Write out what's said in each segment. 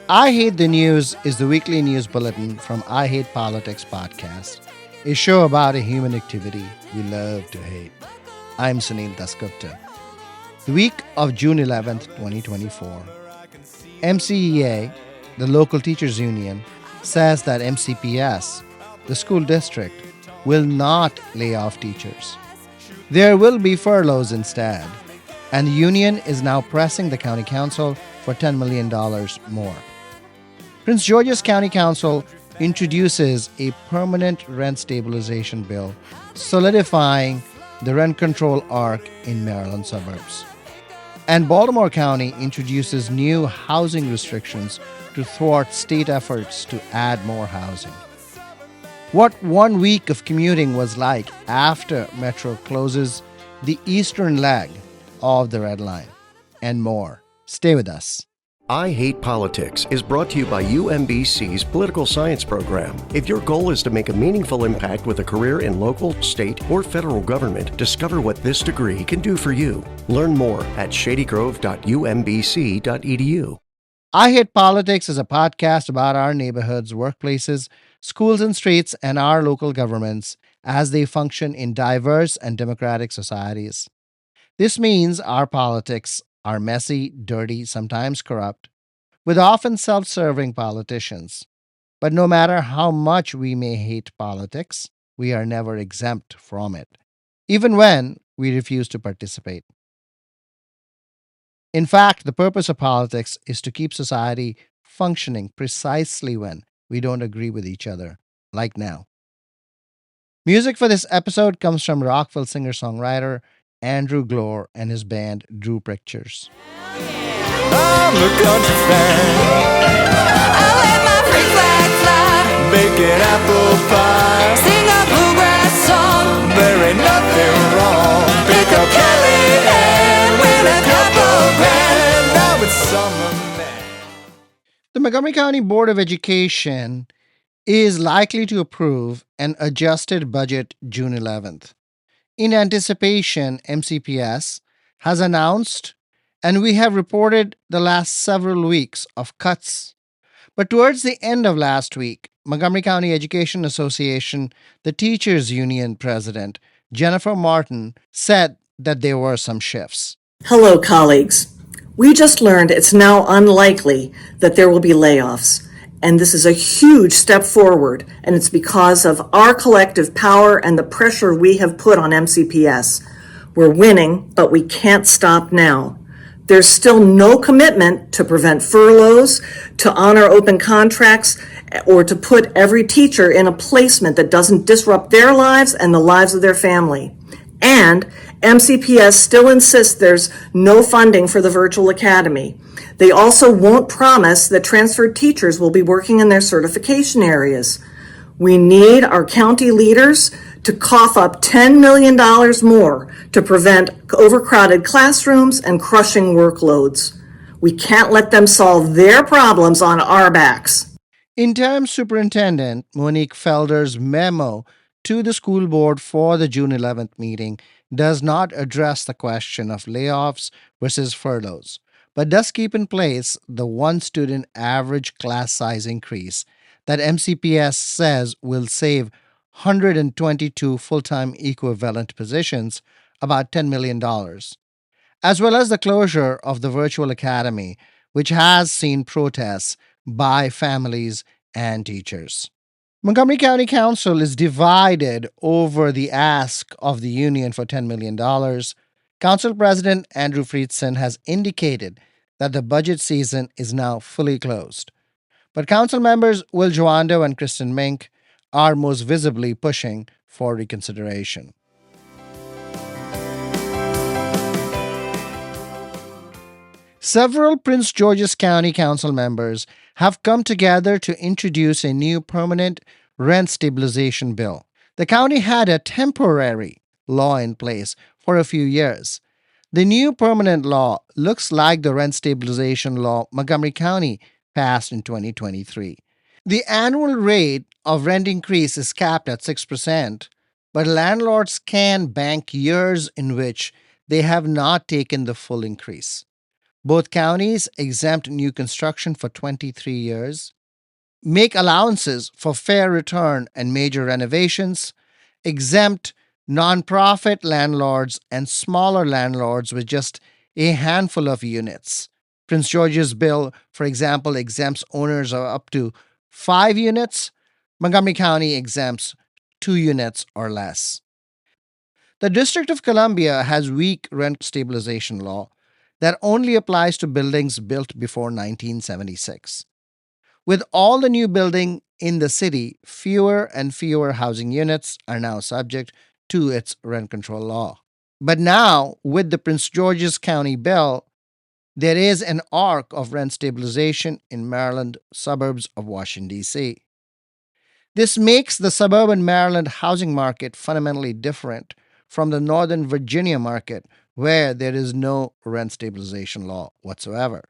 I Hate the News is the weekly news bulletin from I Hate Politics podcast, a show about a human activity we love to hate. I'm Sunil Dasgupta. The week of June 11th, 2024, MCEA, the local teachers union, says that MCPS, the school district, will not lay off teachers. There will be furloughs instead, and the union is now pressing the county council for $10 million more. Prince George's County Council introduces a permanent rent stabilization bill, solidifying the rent control arc in Maryland suburbs. And Baltimore County introduces new housing restrictions to thwart state efforts to add more housing. What 1 week of commuting was like after Metro closes the eastern leg of the Red Line, and more. Stay with us. I Hate Politics is brought to you by UMBC's Political Science Program. If your goal is to make a meaningful impact with a career in local, state, or federal government, discover what this degree can do for you. Learn more at shadygrove.umbc.edu. I Hate Politics is a podcast about our neighborhoods, workplaces, schools and streets, and our local governments as they function in diverse and democratic societies. This means our politics are messy, dirty, sometimes corrupt, with often self-serving politicians. But no matter how much we may hate politics, we are never exempt from it, even when we refuse to participate. In fact, the purpose of politics is to keep society functioning precisely when we don't agree with each other, like now. Music for this episode comes from Rockville singer-songwriter Andrew Glor and his band Drew Pictures. I'm a country fan. I let my free flag fly. Bacon apple pie. Sing a bluegrass song. There ain't nothing wrong. Pick up Kelly and win a couple grand. Now it's summer, man. The Montgomery County Board of Education is likely to approve an adjusted budget June 11th. In anticipation, MCPS has announced, and we have reported the last several weeks of cuts. But towards the end of last week, Montgomery County Education Association, the teachers union president, Jennifer Martin, said that there were some shifts. Hello, colleagues. We just learned it's now unlikely that there will be layoffs. And this is a huge step forward, and it's because of our collective power and the pressure we have put on MCPS. We're winning, but we can't stop now. There's still no commitment to prevent furloughs, to honor open contracts, or to put every teacher in a placement that doesn't disrupt their lives and the lives of their family. And MCPS still insists there's no funding for the virtual academy. They also won't promise that transferred teachers will be working in their certification areas. We need our county leaders to cough up $10 million more to prevent overcrowded classrooms and crushing workloads. We can't let them solve their problems on our backs. Interim Superintendent Monique Felder's memo to the school board for the June 11th meeting does not address the question of layoffs versus furloughs, but does keep in place the one student average class size increase that MCPS says will save 122 full-time equivalent positions, about $10 million, as well as the closure of the virtual academy, which has seen protests by families and teachers. Montgomery County Council is divided over the ask of the union for $10 million. Council President Andrew Friedson has indicated that the budget season is now fully closed. But council members Will Joando and Kristen Mink are most visibly pushing for reconsideration. Several Prince George's County Council members have come together to introduce a new permanent rent stabilization bill. The county had a temporary law in place for a few years. The new permanent law looks like the rent stabilization law Montgomery County passed in 2023. The annual rate of rent increase is capped at 6%, but landlords can bank years in which they have not taken the full increase. Both counties exempt new construction for 23 years, make allowances for fair return and major renovations, exempt nonprofit landlords and smaller landlords with just a handful of units. Prince George's bill, for example, exempts owners of up to 5 units. Montgomery County exempts 2 units or less. The District of Columbia has weak rent stabilization law that only applies to buildings built before 1976. With all the new building in the city, fewer and fewer housing units are now subject to its rent control law. But now, with the Prince George's County bill, there is an arc of rent stabilization in Maryland suburbs of Washington, D.C. This makes the suburban Maryland housing market fundamentally different from the Northern Virginia market, where there is no rent stabilization law whatsoever.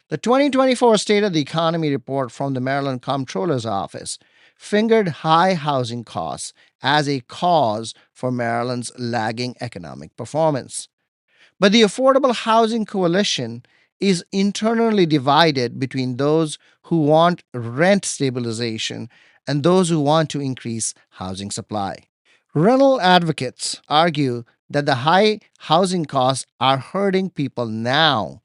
The 2024 State of the Economy report from the Maryland Comptroller's Office fingered high housing costs as a cause for Maryland's lagging economic performance. But the Affordable Housing Coalition is internally divided between those who want rent stabilization and those who want to increase housing supply. Rental advocates argue that the high housing costs are hurting people now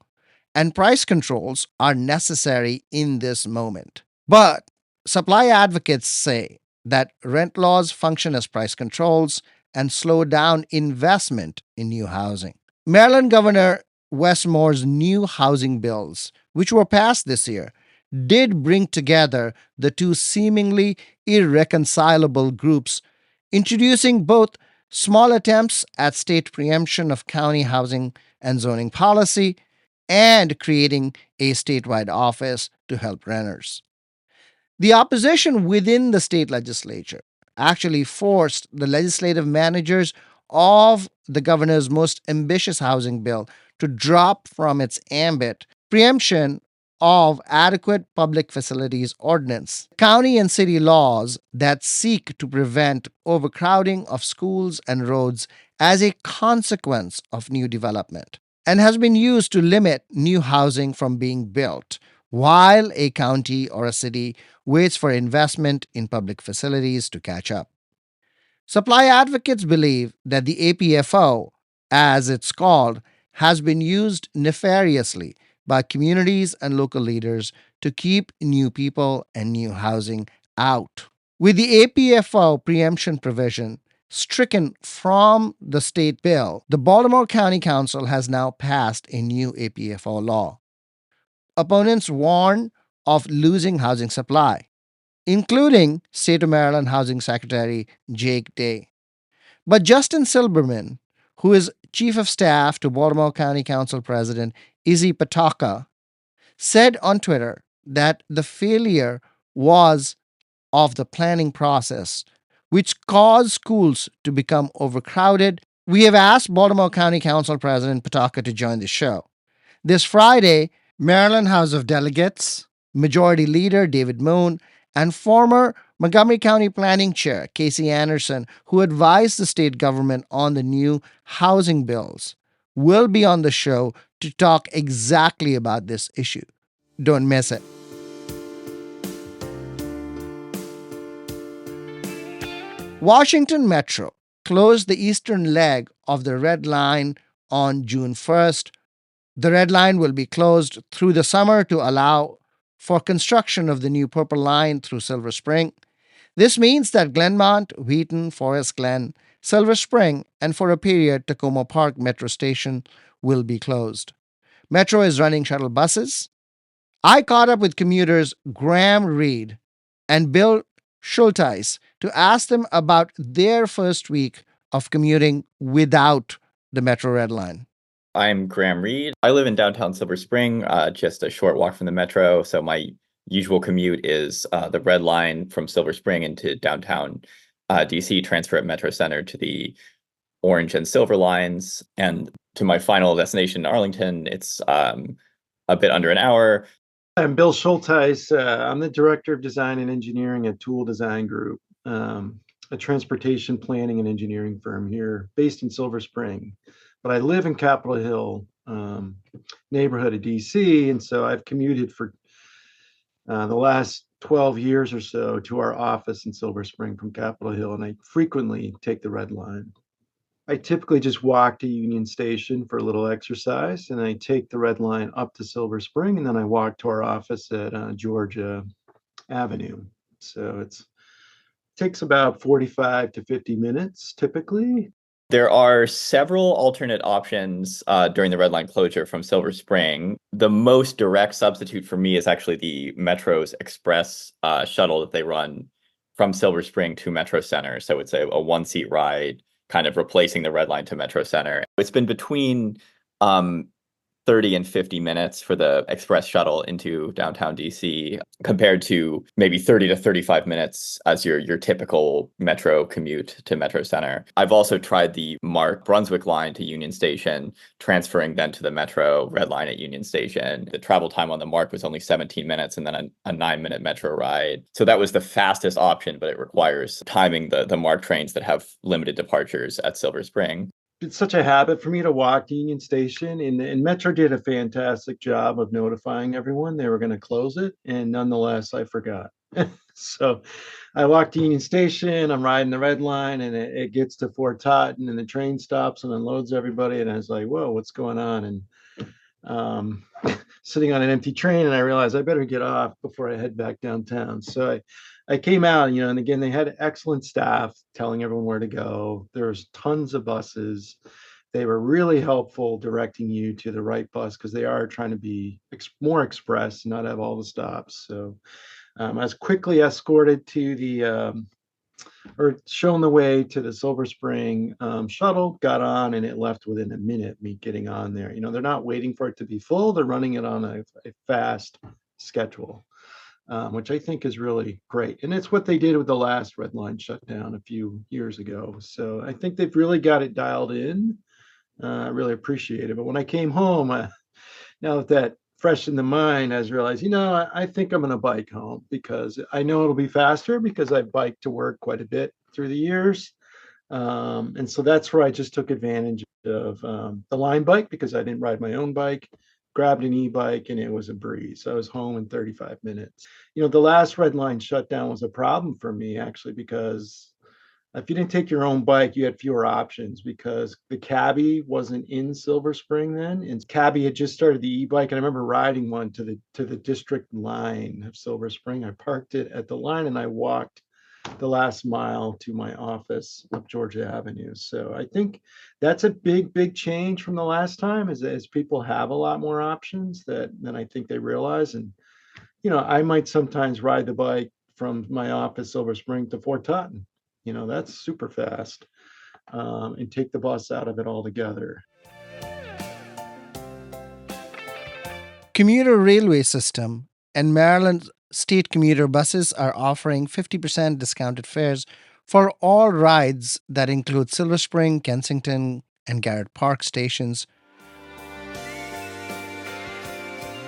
and price controls are necessary in this moment. But supply advocates say that rent laws function as price controls and slow down investment in new housing. Maryland Governor Wes Moore's new housing bills, which were passed this year, did bring together the two seemingly irreconcilable groups, introducing both small attempts at state preemption of county housing and zoning policy and creating a statewide office to help renters. The opposition within the state legislature actually forced the legislative managers of the governor's most ambitious housing bill to drop from its ambit preemption of adequate public facilities ordinance, county and city laws that seek to prevent overcrowding of schools and roads as a consequence of new development, and has been used to limit new housing from being built while a county or a city waits for investment in public facilities to catch up. Supply advocates believe that the APFO, as it's called, has been used nefariously by communities and local leaders to keep new people and new housing out. With the APFO preemption provision stricken from the state bill, the Baltimore County Council has now passed a new APFO law. Opponents warn of losing housing supply, including State of Maryland Housing Secretary Jake Day. But Justin Silberman, who is Chief of Staff to Baltimore County Council President Izzy Pataka, said on Twitter that the failure was of the planning process, which caused schools to become overcrowded. We have asked Baltimore County Council President Pataka to join the show. This Friday, Maryland House of Delegates Majority Leader David Moon and former Montgomery County Planning Chair Casey Anderson, who advised the state government on the new housing bills, will be on the show to talk exactly about this issue. Don't miss it. Washington Metro closed the eastern leg of the Red Line on June 1st. The Red Line will be closed through the summer to allow for construction of the new Purple Line through Silver Spring. This means that Glenmont, Wheaton, Forest Glen, Silver Spring, and for a period, Tacoma Park Metro Station will be closed. Metro is running shuttle buses. I caught up with commuters Graham Reed and Bill Schulteis to ask them about their first week of commuting without the Metro Red Line. I'm Graham Reed. I live in downtown Silver Spring, just a short walk from the Metro. So my usual commute is the Red Line from Silver Spring into downtown DC, transfer at Metro Center to the Orange and Silver lines. And to my final destination, Arlington, it's a bit under an hour. I'm Bill Schulteis. I'm the Director of Design and Engineering at Tool Design Group, a transportation planning and engineering firm here based in Silver Spring. But I live in Capitol Hill, neighborhood of DC. And so I've commuted for the last 12 years or so to our office in Silver Spring from Capitol Hill, and I frequently take the Red Line. I typically just walk to Union Station for a little exercise, and I take the Red Line up to Silver Spring, and then I walk to our office at Georgia Avenue. So it takes about 45 to 50 minutes typically. There are several alternate options during the Red Line closure from Silver Spring. The most direct substitute for me is actually the Metro's Express shuttle that they run from Silver Spring to Metro Center. So it's a one-seat ride, kind of replacing the Red Line to Metro Center. It's been between 30 and 50 minutes for the express shuttle into downtown DC, compared to maybe 30 to 35 minutes as your typical Metro commute to Metro Center. I've also tried the MARC Brunswick line to Union Station, transferring then to the Metro Red Line at Union Station. The travel time on the MARC was only 17 minutes and then a 9-minute Metro ride. So that was the fastest option, but it requires timing the MARC trains that have limited departures at Silver Spring. It's such a habit for me to walk to Union Station, and Metro did a fantastic job of notifying everyone they were going to close it, and nonetheless, I forgot. So I walk to Union Station, I'm riding the Red Line, and it gets to Fort Totten, and the train stops and unloads everybody, and I was like, whoa, what's going on? And sitting on an empty train, and I realized I better get off before I head back downtown. So I came out, and again, they had excellent staff telling everyone where to go. There's tons of buses. They were really helpful directing you to the right bus because they are trying to be more express, not have all the stops. So I was quickly escorted to or shown the way to the Silver Spring shuttle, got on, and it left within a minute, me getting on there. They're not waiting for it to be full. They're running it on a fast schedule. Which I think is really great. And it's what they did with the last Red Line shutdown a few years ago. So I think they've really got it dialed in. I really appreciate it. But when I came home, now that fresh in the mind, I realized, I think I'm going to bike home because I know it'll be faster because I've biked to work quite a bit through the years. And so that's where I just took advantage of the line bike because I didn't ride my own bike. Grabbed an e-bike and it was a breeze. I was home in 35 minutes. The last Red Line shutdown was a problem for me actually, because if you didn't take your own bike, you had fewer options because the cabbie wasn't in Silver Spring then. And cabbie had just started the e-bike. And I remember riding one to the district line of Silver Spring. I parked it at the line and I walked the last mile to my office up Georgia Avenue. So I think that's a big change from the last time as people have a lot more options than I think they realize. And, I might sometimes ride the bike from my office, Silver Spring, to Fort Totten. That's super fast, and take the bus out of it altogether. Commuter railway system and Maryland state commuter buses are offering 50% discounted fares for all rides that include Silver Spring, Kensington, and Garrett Park stations.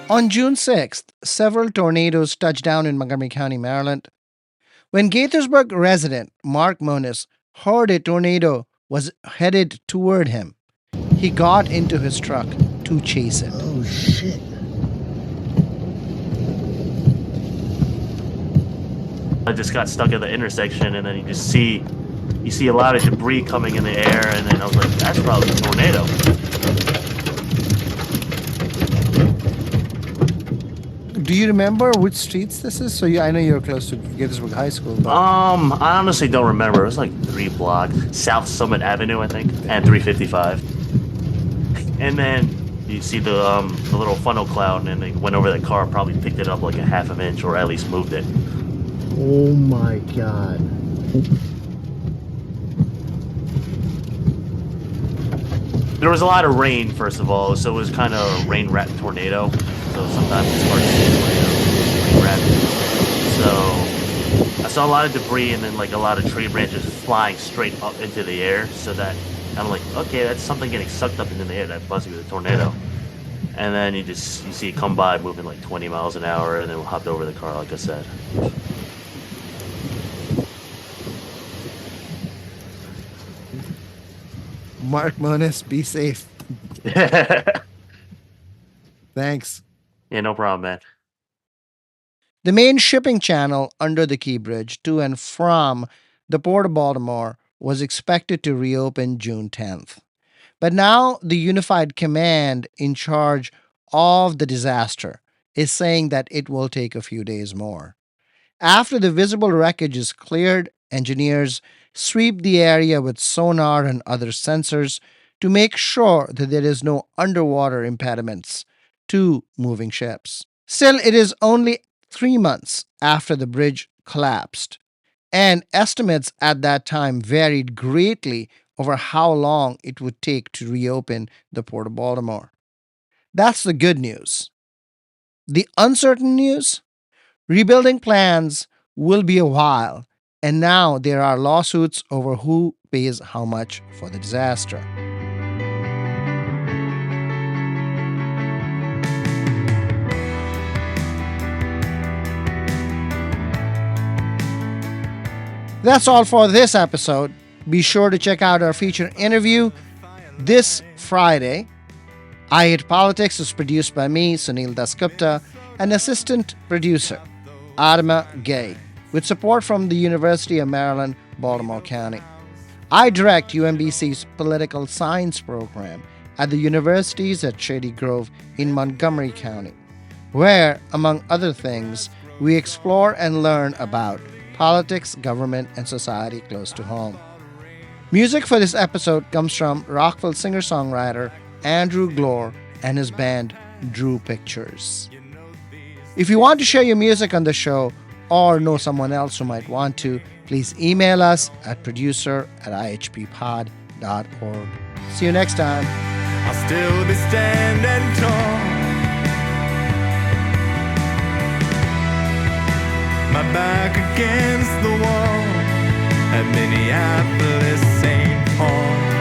On June 6th, several tornadoes touched down in Montgomery County, Maryland. When Gaithersburg resident Mark Moniz heard a tornado was headed toward him, he got into his truck to chase it. Oh, shit. I just got stuck at the intersection, and then you see a lot of debris coming in the air, and then I was like, that's probably a tornado. Do you remember which streets this is? So I know you're close to Gaithersburg High School. But... I honestly don't remember. It was like 3 blocks. South Summit Avenue, I think, and 355. And then you see the little funnel cloud, and they went over the car, probably picked it up like a half an inch, or at least moved it. Oh my God. There was a lot of rain, first of all, so it was kind of a rain-wrapped tornado. So sometimes it's hard to see rain-wrapped. So I saw a lot of debris and then like a lot of tree branches flying straight up into the air. So that I'm like, okay, that's something getting sucked up into the air. That must be the tornado. And then you see it come by moving like 20 miles an hour, and then hopped over the car, like I said. Mark Moniz, be safe. Thanks. Yeah, no problem, man. The main shipping channel under the Key Bridge to and from the Port of Baltimore was expected to reopen June 10th. But now the Unified Command in charge of the disaster is saying that it will take a few days more. After the visible wreckage is cleared, engineers sweep the area with sonar and other sensors to make sure that there is no underwater impediments to moving ships. Still, it is only 3 months after the bridge collapsed, and estimates at that time varied greatly over how long it would take to reopen the Port of Baltimore. That's the good news. The uncertain news? Rebuilding plans will be a while, and now there are lawsuits over who pays how much for the disaster. That's all for this episode. Be sure to check out our feature interview this Friday. I Hate Politics is produced by me, Sunil Dasgupta, and assistant producer, Adama Gay, with support from the University of Maryland, Baltimore County. I direct UMBC's political science program at the universities at Shady Grove in Montgomery County, where, among other things, we explore and learn about politics, government, and society close to home. Music for this episode comes from Rockville singer-songwriter Andrew Glor and his band Drew Pictures. If you want to share your music on the show or know someone else who might want to, please email us at producer@ihppod.org. See you next time. I'll still be standing tall. My back against the wall at Minneapolis St. Paul.